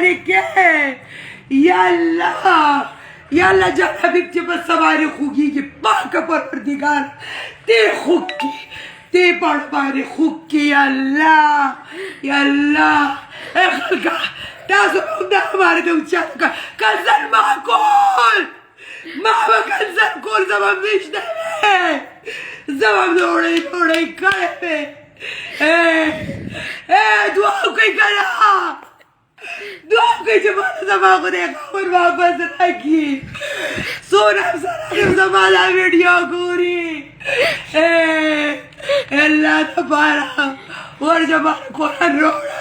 دیاری که یالله جان حبیب چې بس سواری خوږیږي پاکه پروردګار دې خوږ کړي دې پاڼه باندې خوږ کړي یالله ای خلکه تاسو هم دا هماره د اوچت کنسل ما کول ما به کنسل کول زما میشته زما دوړی کړی مې دعا وکړئ که نه دعا وکړئ چې ماته زما خدای خبر واپس راکړي څونه افسران زما دا ویډیو ګوري الله دپاره ورشه ماته قرآن راوړه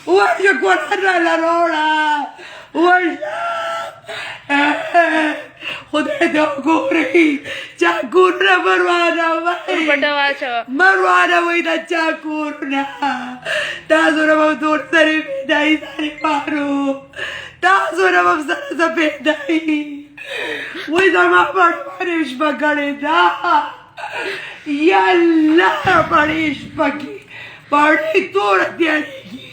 ورشه قرآن راله راوړه ورشه خدای ته وګورئ چا کورونه مروانه وایي دا چا کورونه تاسو نه به تور سرې پیدایي سارې پارو تاسو نه به سره څه پیدایي وایي زما پړ باندې شپه کړې ده یالله پړې شپه کې پړې توره تیارېږي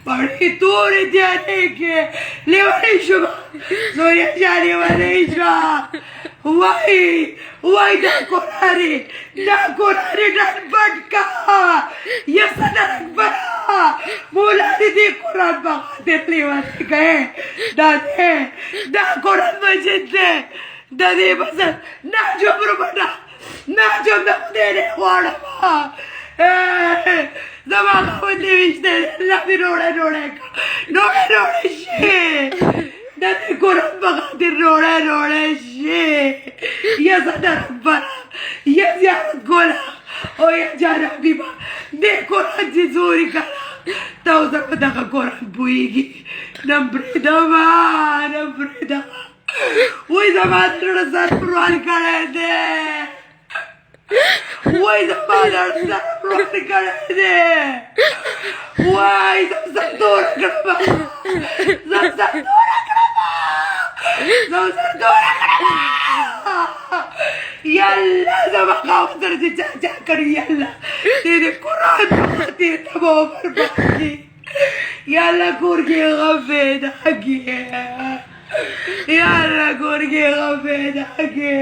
پړې تورې تیارېږي لیونۍ شوه زویه جان لیونۍ شوه وای دا قرآنی ډن پټ کا یا صدر اکبره مولا دی قرآن بخاطر لیونۍ گئے دا قرآن مجید دے دا دی بس ناجم رو بنا ناجم دا خدای نه غواړم زما خاوند دې ویشته الله دې روړی شي دا دې قرآن بخاطر روړی شي یا صدر اکبره یا زیارت ګوله او یا جان حبیبه دې قرآن چې زوري کړه تا اوس په دغه قرآن پوهېږي نه پرېږدمه وایي زما زړه سر پروان کړی دی وای زما زړه سر پروان کړی دی وای زم سر توره کړمه یالله زما خاوند سره چې چا کړي یالله دې قرآن خاطر تباه برباد کړي یالله کور کې غم پیدا کړي یالله کور کې غم پیدا کړي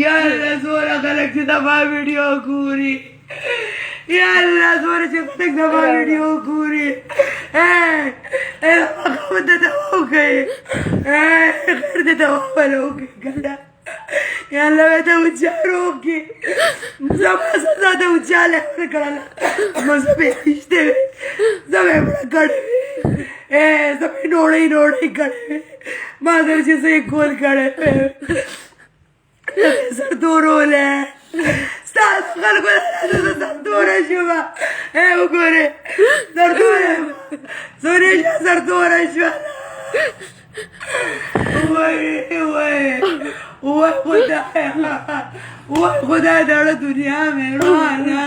یالله زوره خلک چې زما ویډیو ګوري یالله زوره چې خلک زما ویډیو ګوري خاوند ته دوا وکړئ خیر دې دوا وله وکړئ که نه یالله مې ته اوچارو وکړي زما سزا ته اوچاله ورکړله مزه مې ویشتې وې زه مې مړه کړې وې زه مې ډوډۍ کړې وې ما سره چې څه یې کول کړی وې زه مې سر تورولی ستاسو خلکو زه سرتوره شومه وګورئ سرتوره یم سونیشه سرتوره شوله وای خدای داړه دنیا مې روانه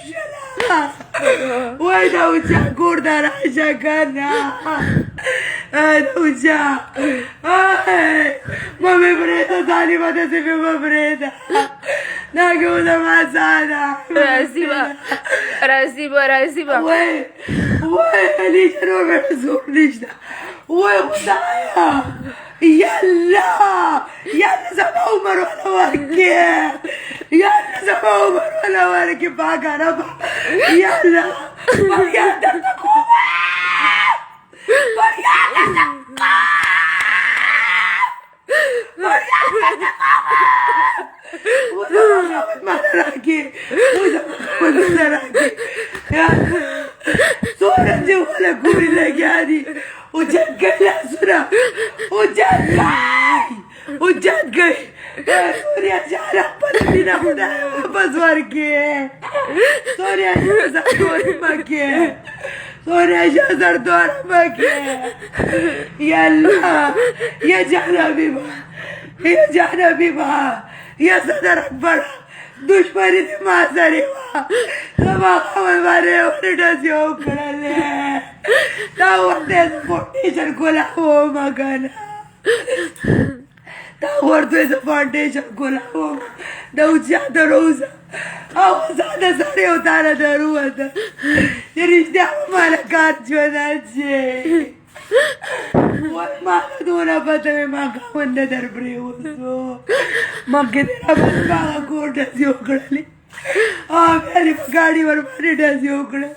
شله وای دا اوچا کور ته راشه که نه دا اوچا مه مې پرېږده ظالمه داسې مې مه پرېږده دا که اوس زما ساده راځي به وای علیشه نور مې زور نشته وای خدایه یالله زما عمر وله ورکې پاکه ربه یالله فریاد درته کومه ماته راکړي څومره چې وله ګوري لګیا دي اوچت کوي لاسونه اوچت کوي سوریا جانه خپله مینه خدای واپس ورکړي سوریا شاه سرتوره مه کړې یالله یا جان حبیبه یا صدر اکبره دشمني دې ما سره وه زما خاوند باندې ورې ډزې وکړلې دا وخت یې سپورټیشن کولی ومه که نه ورته زه فاونډیشن کولاوم د اوچا تر اوسه او زاده سړی او تا نه درووته چې رښتیا به ماله کار ژوند اچې وای ماله دونه پته مې ما خاوند نه در پرېوتو مخکې دې راباندې په هغه کور ډزې وکړلې بیا دې په ګاډي ورباندې ډزې وکړه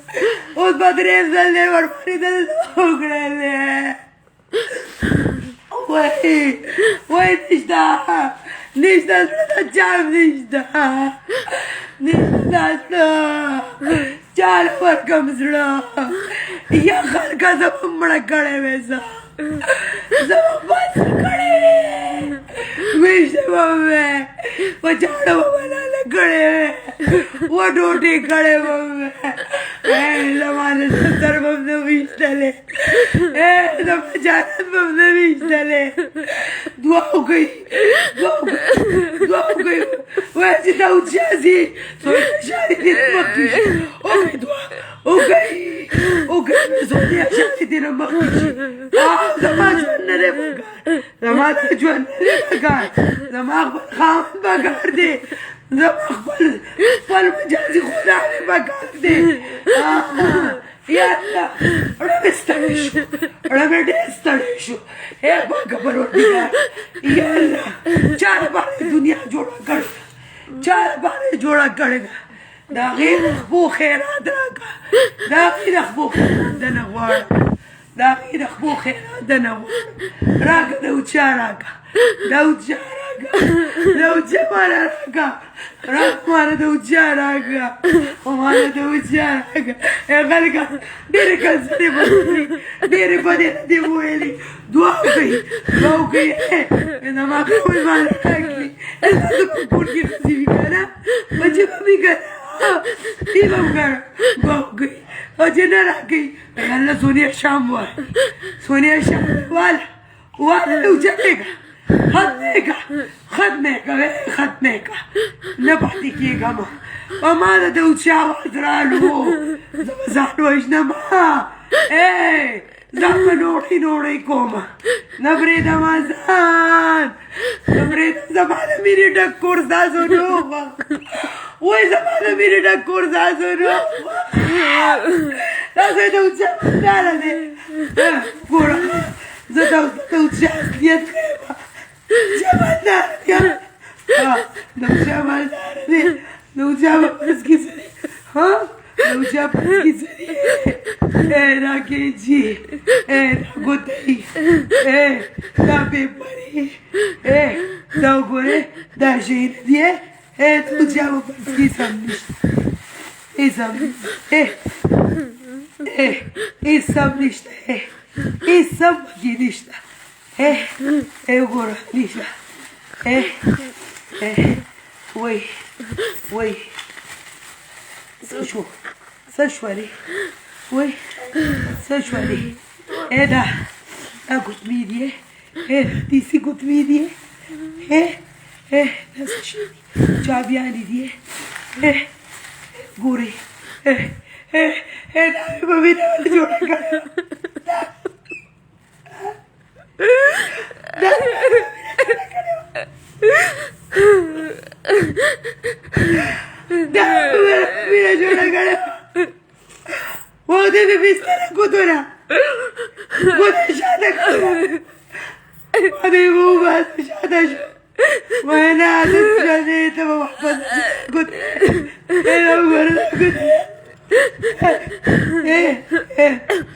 اوس به درېیم ځل دې ورباندې دلته وکړلې وای نشته زړه د چا نشته زړه چا له ورکم زړه یا خلکه زه به مړه کړی وې زه به بس کړی ویشته به مې په چاړه به بلاله کړی وې و ډوډۍ کړی به مې زما د ستر به م نه ویشتلې زما جانت به م نه ویشتلې دعا وکړئ وایه چې دا اوچا ځي شادي دې نه مخکې شي وکړئ دعا وکړئ سونیا شادي دې نه مخکې شي زما ژوند نه دی پکار زما دا ژوند نه دی پکار زما خپل خاوند پکار دی زما خپل مجازي خدا مې پکار دی یا الله ړه مې ستړی شو ډېر ستړی شو پاکه پروردګار یا الله چا لپاره دنیا جوړه کړې چا لپاره جوړه کړې ده د هغې د خپو خیرات راکړه د هغې د خپو خیرات دنه غواړم راکړه د اوچا راکړه د اوچا ماله راکړه ماله د اوچا راکړه خلکه ډېرې کنسرې بدلې ډېرې بدې نه دې وویلې دعا وکړئ زما خاوند ماله راکړي تاسو په کور کې ښځې وي که نه بچې به وي که نه دې به م ګڼه دعا وکړئ او چې نه راکړئ الله سونیا شام وایي سونیا شام واله اوچتې که ختمې که نه پاتې کېږم په ما د اوچا اواز رالو زه به ځان وژنم ځان به نوړی کوم نه پرېږدم ځان زما د مینې ډک کور ستاسو نه وخوښ وایي زما د مینې ډک کور ستاسو نه وخوښ تاسو یې د اوچا مالداره دی ګوره زه د اوچا اصلیت ښیم جمالدار یم د اوچا مالداره دی د اوچا په پس کې څه دی دا کیجي دا ګوتې دا پیپرې دا وګورې دا شی نه دی د اوچا په پس کې سم نشته هېڅ هم نشته هېڅ هم پکې نشته وګوره نشته وای څه شولې دا ګوتمې دي دیسي ګوتمې دي دا څه شي دي چابیانې دي ګورې دا مې په مینه باندې جوړه کړې mira yo la cara o debe vestir la cultura شاده حبيبي وبس شاده وانا شاديت ومحفظ قلت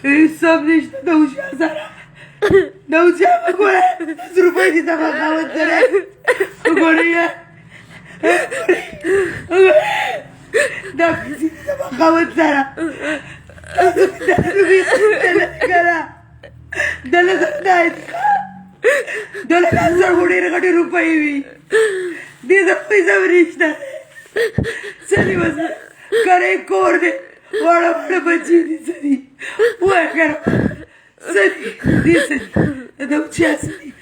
الصبر دوش يا زهرة دوش يا بقول ظروفي تبغى خاوت ترى بقول يا ده في تبغى خاوت ترى دل کانسر وړي رغړي روپۍ وي دې د پیسې ورښته سړي وځ کرے کور دې وړه وړه بچي دي سړي وای کړ سړي دې سړي دا چې